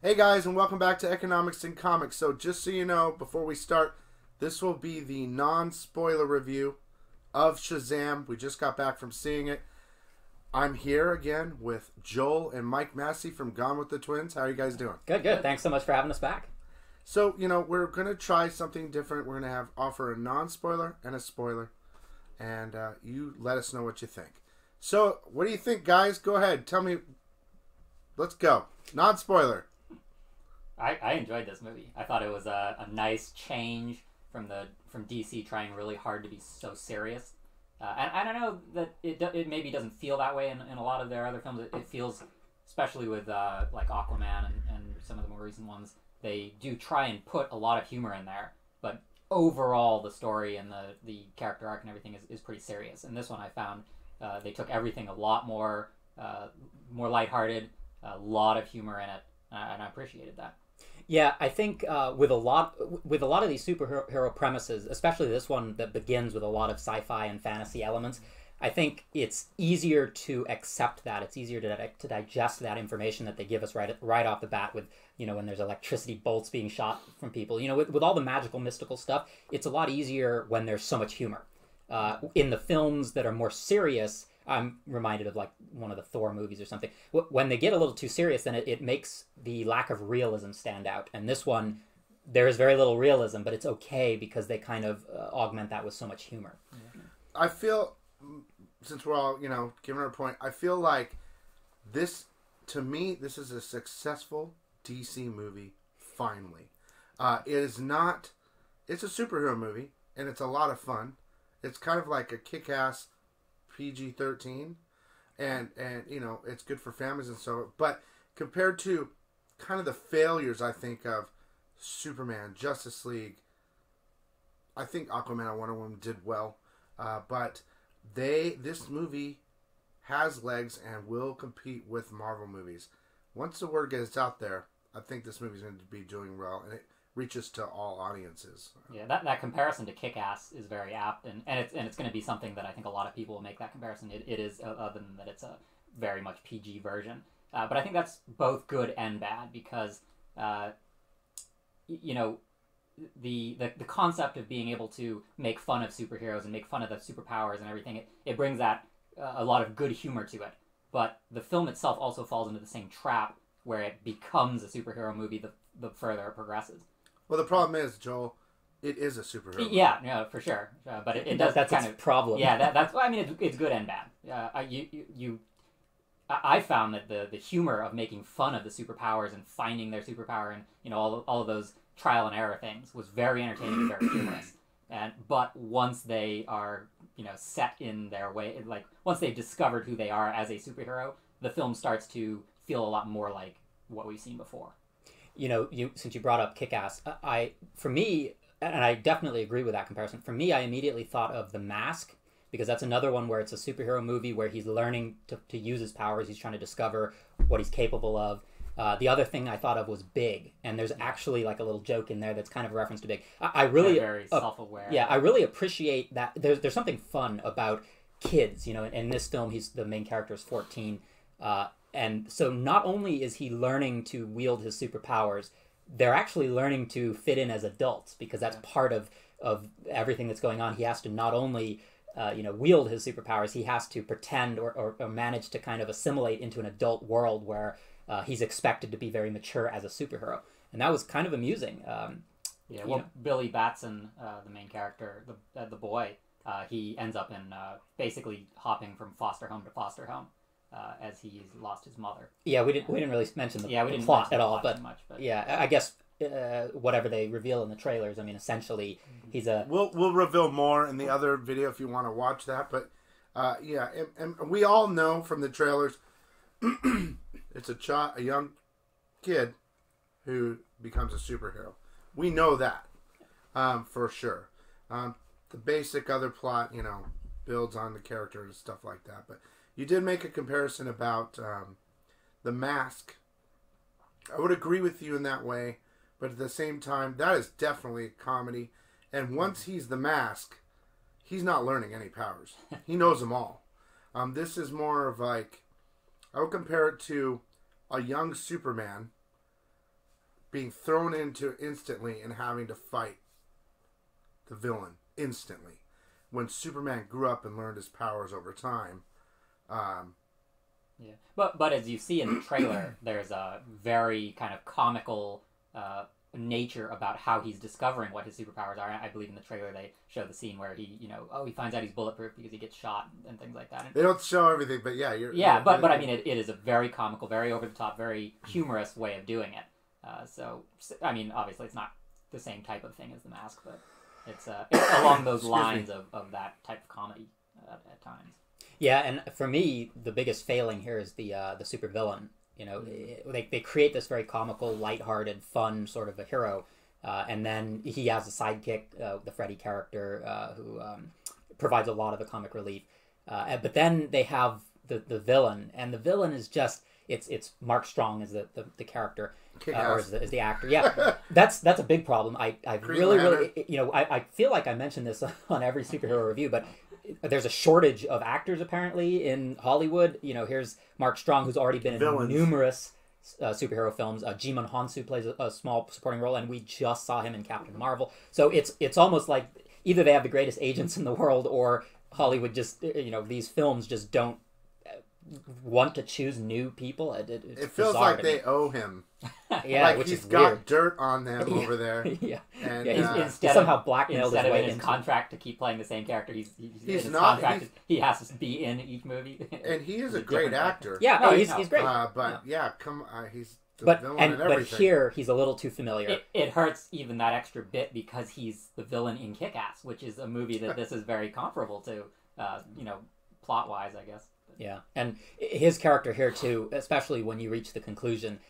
Hey guys, and welcome back to Economics and Comics. So just so you know, before we start, this will be the non-spoiler review of Shazam. We just got back from seeing it. I'm here again with Joel and Mike Massey from Gone with the Twins. How are you guys doing? Good, good. Thanks so much for having us back. So, we're going to try something different. We're going to offer a non-spoiler and a spoiler. And you let us know what you think. So, what do you think, guys? Go ahead. Tell me. Let's go. Non-spoiler. I enjoyed this movie. I thought it was a nice change from DC trying really hard to be so serious. And I don't know that it maybe doesn't feel that way in a lot of their other films. It feels, especially with like Aquaman and some of the more recent ones, they do try and put a lot of humor in there. But overall, the story and the character arc and everything is pretty serious. And this one I found they took everything a lot more lighthearted, a lot of humor in it, and I appreciated that. Yeah, I think with a lot of these superhero premises, especially this one that begins with a lot of sci-fi and fantasy elements, I think it's easier to accept that. It's easier to digest that information that they give us right off the bat with, when there's electricity bolts being shot from people. With all the magical, mystical stuff, it's a lot easier when there's so much humor. In the films that are more serious, I'm reminded of like one of the Thor movies or something. When they get a little too serious, then it makes the lack of realism stand out. And this one, there is very little realism, but it's okay because they kind of augment that with so much humor. I feel, since we're all, giving our point, I feel like this, to me, this is a successful DC movie, finally. It's a superhero movie, and it's a lot of fun. It's kind of like a kick-ass PG-13, and it's good for families and so. But compared to kind of the failures, I think, of Superman, Justice League, I think Aquaman and Wonder Woman did well, but this movie has legs and will compete with Marvel movies. Once the word gets out there, I think this movie's going to be doing well, and it reaches to all audiences. Yeah, that comparison to Kick-Ass is very apt, and it's going to be something that I think a lot of people will make that comparison. It is, other than that it's a very much PG version. But I think that's both good and bad because, the concept of being able to make fun of superheroes and make fun of the superpowers and everything, it brings that a lot of good humor to it. But the film itself also falls into the same trap where it becomes a superhero movie the further it progresses. Well, the problem is, Joel, it is a superhero movie. Yeah, for sure. But it does that's kind its of problem. Yeah, that's. Well, I mean, it's good and bad. I found that the humor of making fun of the superpowers and finding their superpower and all of those trial and error things was very entertaining and very humorous. But once they are set in their way, like once they've discovered who they are as a superhero, the film starts to feel a lot more like what we've seen before. Since you brought up Kick-Ass, for me, and I definitely agree with that comparison. For me, I immediately thought of The Mask, because that's another one where it's a superhero movie where he's learning to use his powers. He's trying to discover what he's capable of. The other thing I thought of was Big, and there's actually like a little joke in there that's kind of a reference to Big. I really very self-aware. Yeah, I really appreciate that. There's something fun about kids. In this film, the main character is 14. And so not only is he learning to wield his superpowers, they're actually learning to fit in as adults, because that's part of everything that's going on. He has to not only wield his superpowers, he has to pretend or manage to kind of assimilate into an adult world where he's expected to be very mature as a superhero. And that was kind of amusing. Billy Batson, the main character, the boy, he ends up in basically hopping from foster home to foster home. As he's lost his mother. Yeah, we didn't really mention the plot at all, but yeah, I guess whatever they reveal in the trailers, I mean, essentially he's a. We'll reveal more in the other video if you want to watch that, but and we all know from the trailers, it's a young kid who becomes a superhero. We know that for sure. The basic other plot, builds on the character and stuff like that, but. You did make a comparison about The Mask. I would agree with you in that way, but at the same time, that is definitely a comedy. And once he's The Mask, he's not learning any powers. He knows them all. This is more of like, I would compare it to a young Superman being thrown into instantly and having to fight the villain instantly. When Superman grew up and learned his powers over time. Yeah, but as you see in the trailer, there's a very kind of comical nature about how he's discovering what his superpowers are. I believe in the trailer they show the scene where he finds out he's bulletproof because he gets shot and things like that. They don't show everything, but but I mean, it is a very comical, very over the top, very humorous way of doing it. So I mean, obviously it's not the same type of thing as The Mask, but it's along those lines of that type of comedy at times. Yeah, and for me, the biggest failing here is the supervillain. You know, they create this very comical, lighthearted, fun sort of a hero, and then he has a sidekick, the Freddy character, who provides a lot of the comic relief. But then they have the villain, and the villain is just it's Mark Strong as the character, or as the actor. Yeah, that's a big problem. I really I feel like I mentioned this on every superhero review, but there's a shortage of actors apparently in Hollywood. You know, here's Mark Strong, who's already been in numerous superhero films. Jimon Hansu plays a small supporting role, and we just saw him in Captain Marvel. So it's almost like either they have the greatest agents in the world, or Hollywood just these films just don't want to choose new people. It feels like they owe him. Yeah, like which he's is got weird. Dirt on them over there. Yeah, and he's somehow blackmailed instead his of way in his into contract to keep playing the same character. He's not. Contract, he has to be in each movie. And he is a great actor. Yeah, no, he's great. He's the villain and everything. But here he's a little too familiar. It hurts even that extra bit because he's the villain in Kick-Ass, which is a movie that this is very comparable to, plot wise, I guess. Yeah, and his character here too, especially when you reach the conclusion,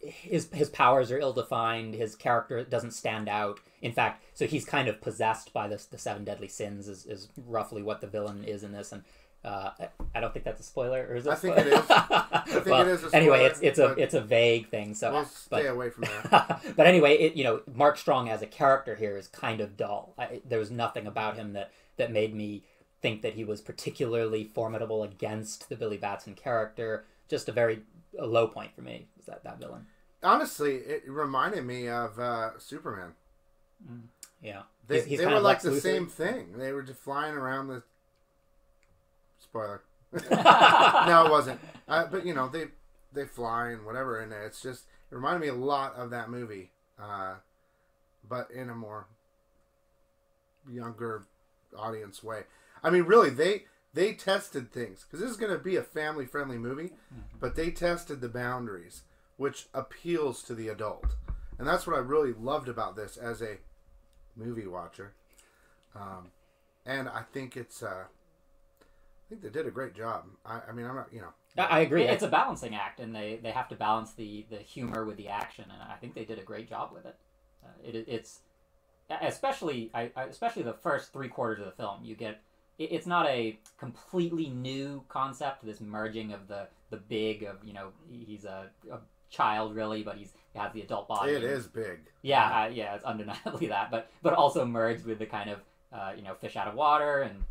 his powers are ill-defined. His character doesn't stand out. In fact, so he's kind of possessed by the seven deadly sins is roughly what the villain is in this. And I don't think that's a spoiler, or is it? I think it is. I think it is a spoiler. Anyway, it's a vague thing. So we'll stay away from that. But anyway, Mark Strong as a character here is kind of dull. There was nothing about him that made me think that he was particularly formidable against the Billy Batson character. Just a low point for me was that villain. Honestly, it reminded me of Superman. Yeah, they were like the same thing. They were just flying around the. Spoiler. No, it wasn't. But they fly and whatever, and it reminded me a lot of that movie, but in a more younger audience way. I mean, really, they tested things because this is going to be a family-friendly movie, but they tested the boundaries, which appeals to the adult, and that's what I really loved about this as a movie watcher. And I think I think they did a great job. I mean, I'm not, I agree. It's a balancing act, and they have to balance the humor with the action, and I think they did a great job with it. It's especially the first 3/4 of the film. You get it's not a completely new concept. This merging of the big of he's a child really, but he has the adult body. It is big. Yeah, it's undeniably that, but also merged with the kind of fish out of water and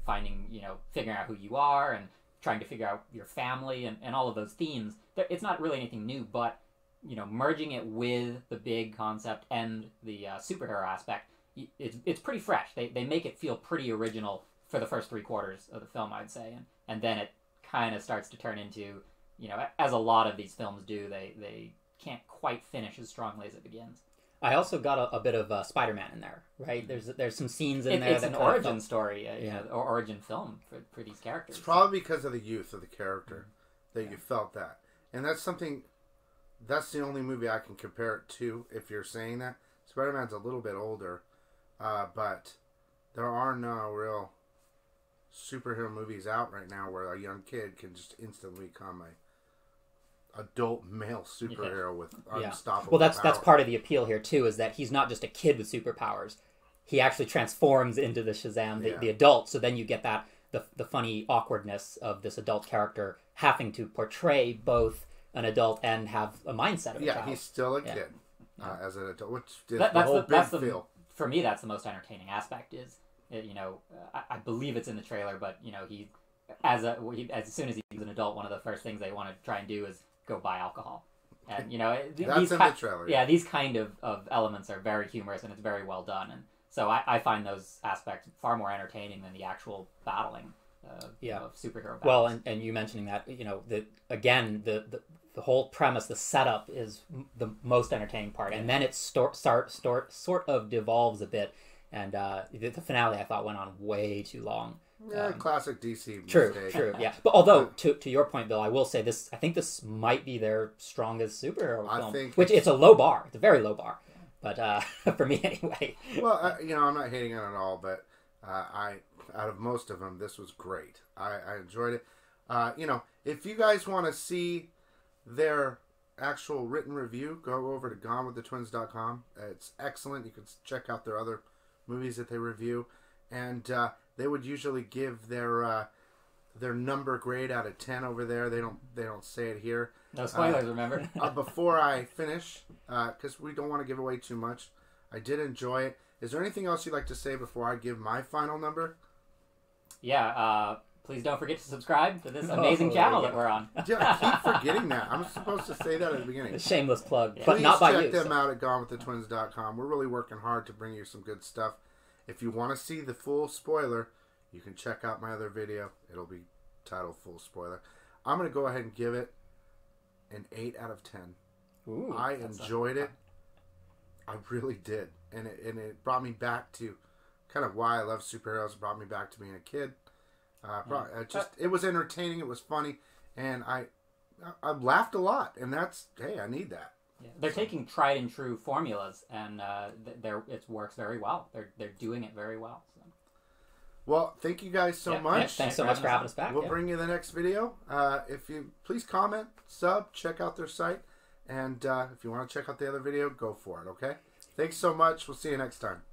figuring out who you are and trying to figure out your family and all of those themes. It's not really anything new, but merging it with the big concept and the superhero aspect, it's pretty fresh. They make it feel pretty original for the first 3/4 of the film, I'd say, and then it kind of starts to turn into, as a lot of these films do, they can't quite finish as strongly as it begins. I also got a bit of Spider-Man in there, right? There's some scenes in there. It's an origin story, or origin film for these characters. It's probably because of the youth of the character that you felt that. And that's the only movie I can compare it to, if you're saying that. Spider-Man's a little bit older, but there are no real superhero movies out right now where a young kid can just instantly become a adult male superhero with unstoppable Well, that's power. part of the appeal here too, is that he's not just a kid with superpowers. He actually transforms into the Shazam, the adult. So then you get that the funny awkwardness of this adult character having to portray both an adult and have a mindset of a child. He's still a kid as an adult, which is the whole big feel. For me, that's the most entertaining aspect. Is I believe it's in the trailer, but as soon as he's an adult, one of the first things they want to try and do is go buy alcohol. And, you know, That's these in the trailer. Yeah, these kind of elements are very humorous, and it's very well done. And so I find those aspects far more entertaining than the actual battling of superhero battles. Well, and you mentioning that, you know, the whole premise, the setup is the most entertaining part, and then it sort of devolves a bit, and the finale I thought went on way too long. Yeah, classic DC True, mistake. yeah. But although, to your point, Bill, I will say this: I think this might be their strongest superhero film. Which it's a low bar. It's a very low bar. But for me, anyway. Well, you know, I'm not hating on it at all, but out of most of them, this was great. I enjoyed it. You know, if you guys want to see their actual written review, go over to GoneWithTheTwins.com. It's excellent. You can check out their other movies that they review, and they would usually give their number grade out of 10 over there. They don't say it here. No spoilers, remember? Before I finish, because we don't want to give away too much, I did enjoy it. Is there anything else you'd like to say before I give my final number? Yeah, please don't forget to subscribe to this amazing channel that we're on. Yeah, I keep forgetting that. I'm supposed to say that at the beginning. A shameless plug, Please but not by you. check them out at GoneWithTheTwins.com. We're really working hard to bring you some good stuff. If you want to see the full spoiler, you can check out my other video. It'll be titled Full Spoiler. I'm going to go ahead and give it an 8 out of 10. Ooh, I enjoyed it. I really did. And it brought me back to kind of why I love superheroes. It brought me back to being a kid. It was entertaining. It was funny. And I laughed a lot. And I need that. Yeah. They're taking tried and true formulas, and it works very well. They're doing it very well. So. Well, thank you guys so much. Yeah, thanks so much for having us back. We'll bring you the next video. If you please comment, sub, check out their site, and if you want to check out the other video, go for it. Okay. Thanks so much. We'll see you next time.